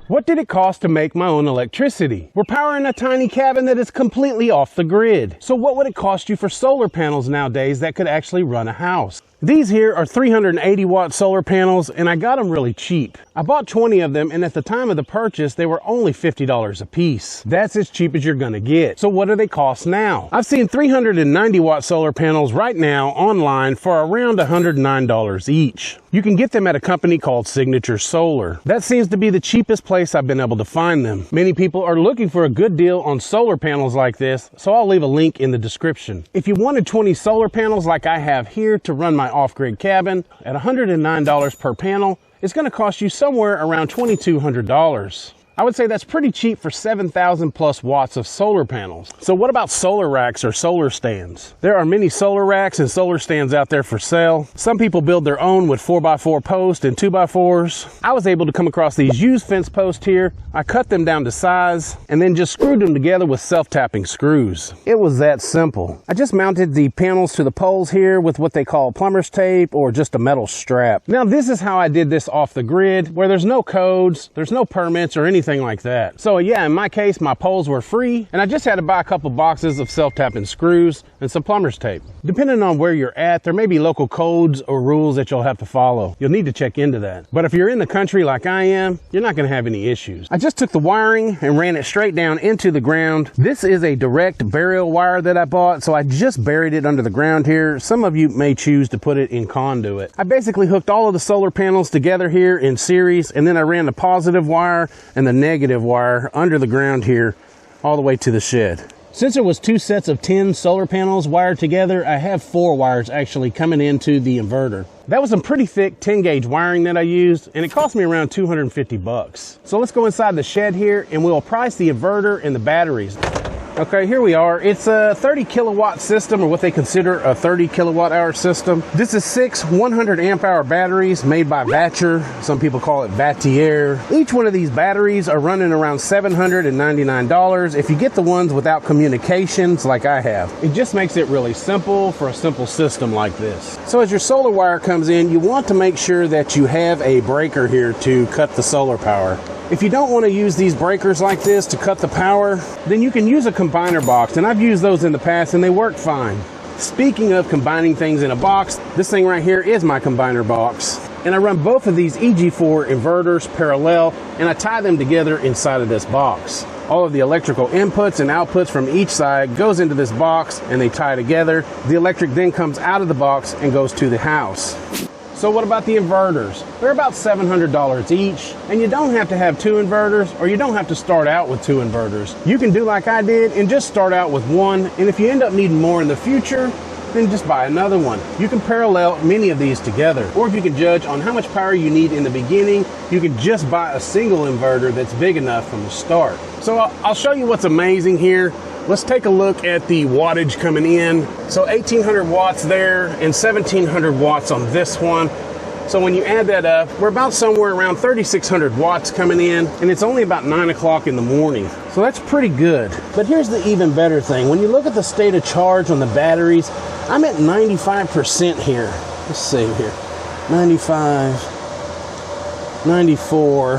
What did it cost to make my own electricity? We're powering a tiny cabin that is completely off the grid. So what would it cost you for solar panels nowadays that could actually run a house? These here are 380 watt solar panels, and I got them really cheap. I bought 20 of them, and at the time of the purchase, they were only $50 a piece. That's as cheap as you're gonna get. So what do they cost now? I've seen 390 watt solar panels right now online for around $109 each. You can get them at a company called Signature Solar. That seems to be the cheapest place I've been able to find them. Many people are looking for a good deal on solar panels like this, so I'll leave a link in the description. If you wanted 20 solar panels like I have here to run my off-grid cabin at $109 per panel, it's going to cost you somewhere around $2,200. I would say that's pretty cheap for 7,000 plus watts of solar panels. So what about solar racks or solar stands? There are many solar racks and solar stands out there for sale. Some people build their own with 4x4 posts and 2x4s. I was able to come across these used fence posts here. I cut them down to size and then just screwed them together with self-tapping screws. It was that simple. I just mounted the panels to the poles here with what they call plumber's tape or just a metal strap. Now this is how I did this off the grid, where there's no codes, there's no permits or anything like that. So yeah, in my case, my poles were free and I just had to buy a couple boxes of self-tapping screws and some plumber's tape. Depending on where you're at, there may be local codes or rules that you'll have to follow. You'll need to check into that. But if you're in the country like I am, you're not going to have any issues. I just took the wiring and ran it straight down into the ground. This is a direct burial wire that I bought, so I just buried it under the ground here. Some of you may choose to put it in conduit. I basically hooked all of the solar panels together here in series, and then I ran the positive wire and the negative wire under the ground here all the way to the shed. Since there was 2 sets of 10 solar panels wired together, I have 4 wires actually coming into the inverter. That was some pretty thick 10 gauge wiring that I used, and it cost me around 250 bucks. So let's go inside the shed here and we'll price the inverter and the batteries. Okay, here we are. It's a 30 kilowatt system, or what they consider a 30 kilowatt hour system. This is 6 100 amp hour batteries made by Vatcher. Some people call it Vatier. Each one of these batteries are running around $799 if you get the ones without communications like I have. It just makes it really simple for a simple system like this. So as your solar wire comes in, you want to make sure that you have a breaker here to cut the solar power. If you don't want to use these breakers like this to cut the power, then you can use a combiner box, and I've used those in the past and they work fine. Speaking of combining things in a box, this thing right here is my combiner box. And I run both of these EG4 inverters parallel, and I tie them together inside of this box. All of the electrical inputs and outputs from each side goes into this box and they tie together. The electric then comes out of the box and goes to the house. So what about the inverters? They're about $700 each, and you don't have to have 2 inverters, or you don't have to start out with 2 inverters. You can do like I did and just start out with 1, and if you end up needing more in the future, then just buy another one. You can parallel many of these together, or if you can judge on how much power you need in the beginning, you can just buy a single inverter that's big enough from the start. So I'll show you what's amazing here. Let's take a look at the wattage coming in. So 1800 watts there and 1700 watts on this one. So when you add that up, we're about somewhere around 3600 watts coming in, and it's only about 9 o'clock in the morning. So that's pretty good. But here's the even better thing. When you look at the state of charge on the batteries, I'm at 95% here. Let's see here. 95, 94,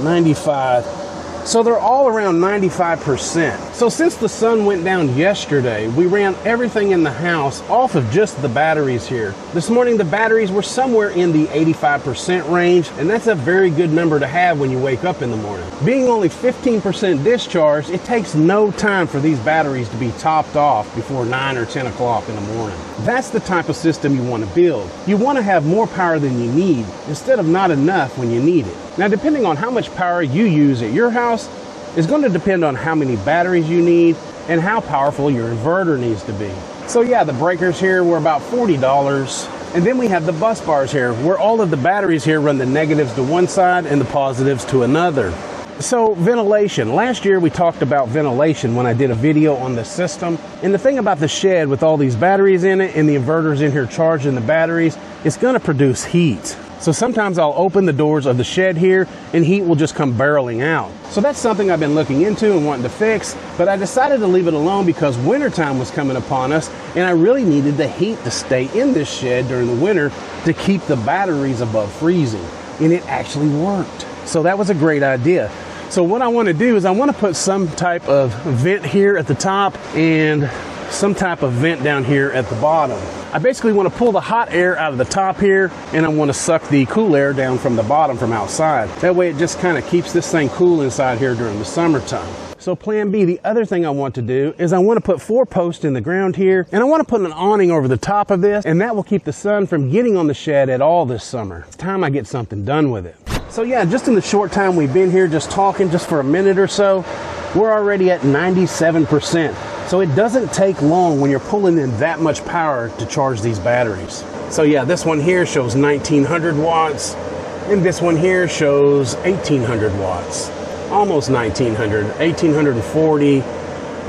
95. So they're all around 95%. So since the sun went down yesterday, we ran everything in the house off of just the batteries here. This morning, the batteries were somewhere in the 85% range, and that's a very good number to have when you wake up in the morning. Being only 15% discharged, it takes no time for these batteries to be topped off before 9 or 10 o'clock in the morning. That's the type of system you want to build. You want to have more power than you need, instead of not enough when you need it. Now, depending on how much power you use at your house is going to depend on how many batteries you need and how powerful your inverter needs to be. So yeah, the breakers here were about $40. And then we have the bus bars here, where all of the batteries here run the negatives to one side and the positives to another. So ventilation. Last year we talked about ventilation when I did a video on the system. And the thing about the shed with all these batteries in it and the inverters in here charging the batteries, it's going to produce heat. So sometimes I'll open the doors of the shed here and heat will just come barreling out. So that's something I've been looking into and wanting to fix, but I decided to leave it alone because wintertime was coming upon us and I really needed the heat to stay in this shed during the winter to keep the batteries above freezing. and it actually worked. So that was a great idea. So what I want to do is I want to put some type of vent here at the top and some type of vent down here at the bottom. I basically want to pull the hot air out of the top here, and I want to suck the cool air down from the bottom from outside. That way it just kind of keeps this thing cool inside here during the summertime. So plan B, the other thing I want to do is I want to put 4 posts in the ground here, and I want to put an awning over the top of this, and that will keep the sun from getting on the shed at all this summer. It's time I get something done with it. So yeah, just in the short time we've been here just talking, just for a minute or so, we're already at 97%. So it doesn't take long when you're pulling in that much power to charge these batteries. So yeah, this one here shows 1900 watts, and this one here shows 1800 watts. Almost 1900, 1840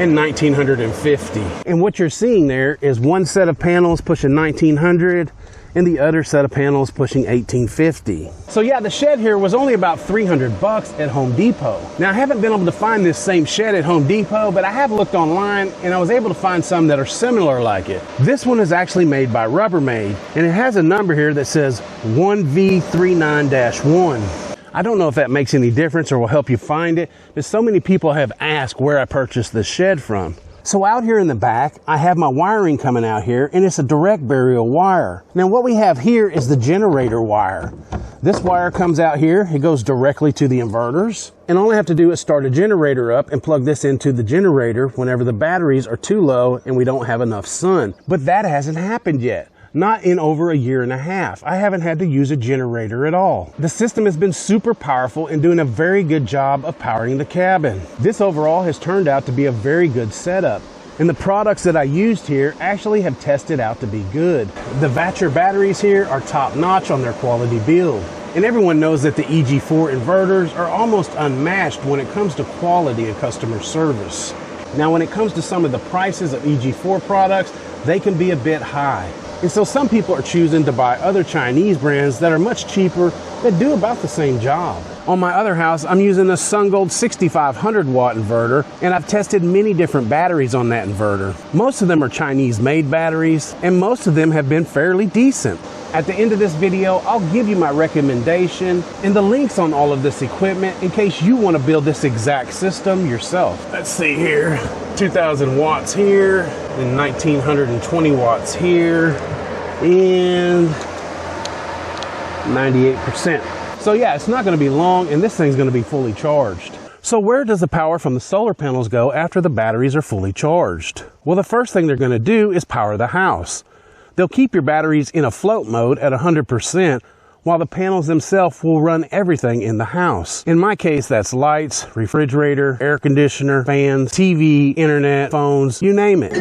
and 1950. And what you're seeing there is one set of panels pushing 1900 and the other set of panels pushing 1850. So yeah, the shed here was only about 300 bucks at Home Depot. Now I haven't been able to find this same shed at Home Depot, but I have looked online and I was able to find some that are similar like it. This one is actually made by Rubbermaid, and it has a number here that says 1V39-1. I don't know if that makes any difference or will help you find it, but so many people have asked where I purchased this shed from. So out here in the back, I have my wiring coming out here, and it's a direct burial wire. Now what we have here is the generator wire. This wire comes out here, it goes directly to the inverters, and all I have to do is start a generator up and plug this into the generator whenever the batteries are too low and we don't have enough sun. But that hasn't happened yet. Not in over a year and a half. I haven't had to use a generator at all. The system has been super powerful and doing a very good job of powering the cabin. This overall has turned out to be a very good setup. And the products that I used here actually have tested out to be good. The Vactor batteries here are top notch on their quality build. And everyone knows that the EG4 inverters are almost unmatched when it comes to quality and customer service. Now when it comes to some of the prices of EG4 products, they can be a bit high. And so some people are choosing to buy other Chinese brands that are much cheaper that do about the same job. On my other house, I'm using a SunGold 6500 watt inverter, and I've tested many different batteries on that inverter. Most of them are Chinese made batteries, and most of them have been fairly decent. At the end of this video, I'll give you my recommendation and the links on all of this equipment in case you want to build this exact system yourself. Let's see here, 2000 watts here, and 1920 watts here, and 98%. So yeah, it's not going to be long, and this thing's going to be fully charged. So where does the power from the solar panels go after the batteries are fully charged? Well, the first thing they're going to do is power the house. They'll keep your batteries in a float mode at 100%, while the panels themselves will run everything in the house. In my case, that's lights, refrigerator, air conditioner, fans, TV, internet, phones, you name it.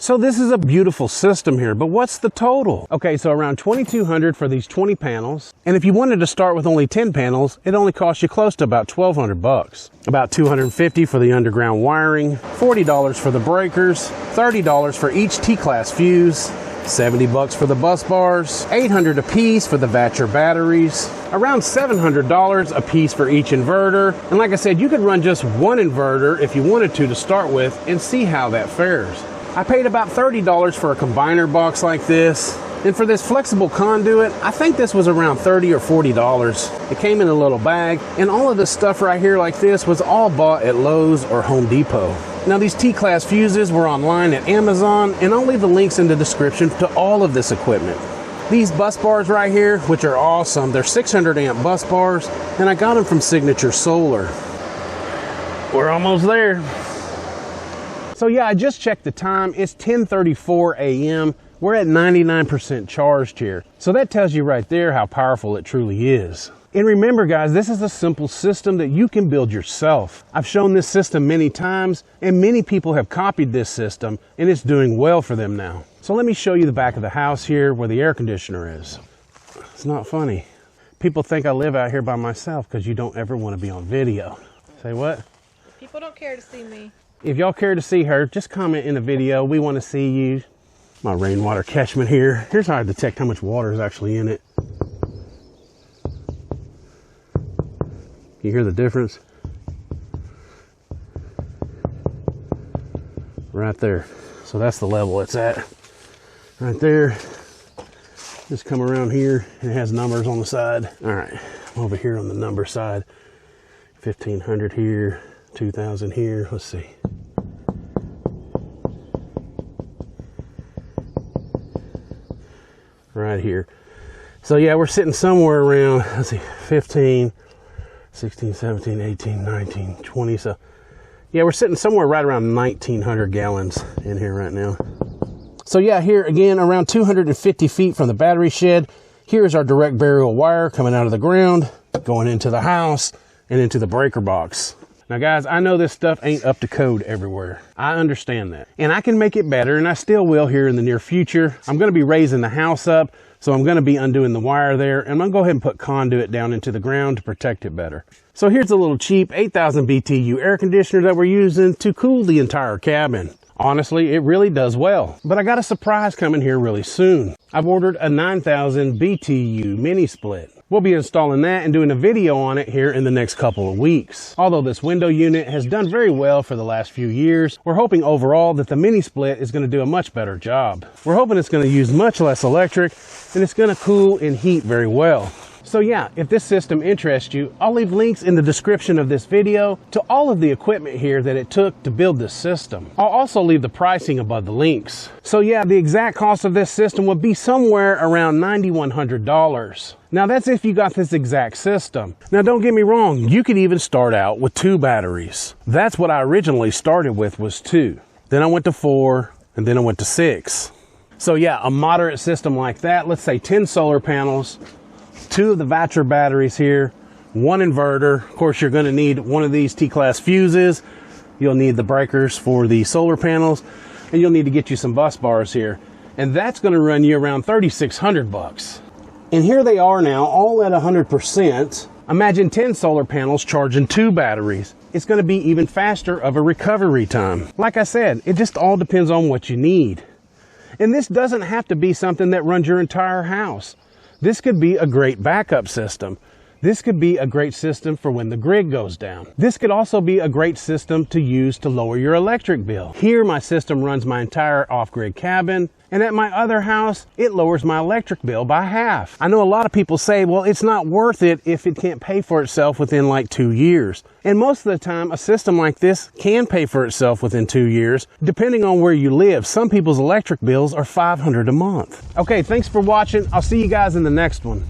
So this is a beautiful system here, but what's the total? Okay, so around $2,200 for these 20 panels. And if you wanted to start with only 10 panels, it only costs you close to about $1,200 bucks. About $250 for the underground wiring, $40 for the breakers, $30 for each T-class fuse, $70 bucks for the bus bars, $800 a piece for the Vactor batteries, around $700 a piece for each inverter. And like I said, you could run just one inverter if you wanted to start with and see how that fares. I paid about $30 for a combiner box like this. And for this flexible conduit, I think this was around $30 or $40. It came in a little bag, and all of this stuff right here like this was all bought at Lowe's or Home Depot. Now these T-class fuses were online at Amazon, and I'll leave the links in the description to all of this equipment. These bus bars right here, which are awesome, they're 600 amp bus bars, and I got them from Signature Solar. We're almost there. So yeah, I just checked the time. It's 10:34 a.m. We're at 99% charged here. So that tells you right there how powerful it truly is. And remember guys, this is a simple system that you can build yourself. I've shown this system many times, and many people have copied this system, and it's doing well for them now. So let me show you the back of the house here where the air conditioner is. It's not funny. People think I live out here by myself because you don't ever want to be on video. Say what? People don't care to see me. If y'all care to see her, just comment in the video. We want to see you. My rainwater catchment here. Here's how I detect how much water is actually in it. You hear the difference? right there. So that's the level it's at right there. Just come around here and it has numbers on the side. All right, I'm over here on the number side. 1500 here, 2000 here. Let's see. Right here. So yeah, we're sitting somewhere around, let's see, 15, 16, 17, 18, 19, 20. So yeah, we're sitting somewhere right around 1900 gallons in here right now. So yeah, here again, around 250 feet from the battery shed, here's our direct burial wire coming out of the ground, going into the house and into the breaker box. Now guys, I know this stuff ain't up to code everywhere. I understand that. And I can make it better, and I still will here in the near future. I'm gonna be raising the house up, so I'm gonna be undoing the wire there, and I'm gonna go ahead and put conduit down into the ground to protect it better. So here's a little cheap 8,000 BTU air conditioner that we're using to cool the entire cabin. Honestly, it really does well. But I got a surprise coming here really soon. I've ordered a 9,000 BTU mini split. We'll be installing that and doing a video on it here in the next couple of weeks. Although this window unit has done very well for the last few years, we're hoping overall that the mini split is going to do a much better job. We're hoping it's going to use much less electric, and it's going to cool and heat very well. So yeah, if this system interests you, I'll leave links in the description of this video to all of the equipment here that it took to build this system. I'll also leave the pricing above the links. So yeah, the exact cost of this system would be somewhere around $9,100. Now that's if you got this exact system. Now don't get me wrong, you could even start out with 2 batteries. That's what I originally started with, was 2. Then I went to 4, and then I went to 6. So yeah, a moderate system like that, let's say 10 solar panels, 2 of the Vatra batteries here, 1 inverter. Of course, you're going to need one of these T-class fuses. You'll need the breakers for the solar panels, and you'll need to get you some bus bars here. And that's going to run you around $3,600. And here they are now, all at 100%. Imagine 10 solar panels charging 2 batteries. It's going to be even faster of a recovery time. Like I said, it just all depends on what you need. And this doesn't have to be something that runs your entire house. This could be a great backup system. This could be a great system for when the grid goes down. This could also be a great system to use to lower your electric bill. Here, my system runs my entire off-grid cabin, and at my other house, it lowers my electric bill by half. I know a lot of people say, well, it's not worth it if it can't pay for itself within like 2 years. And most of the time, a system like this can pay for itself within 2 years, depending on where you live. Some people's electric bills are $500 a month. Okay, thanks for watching. I'll see you guys in the next one.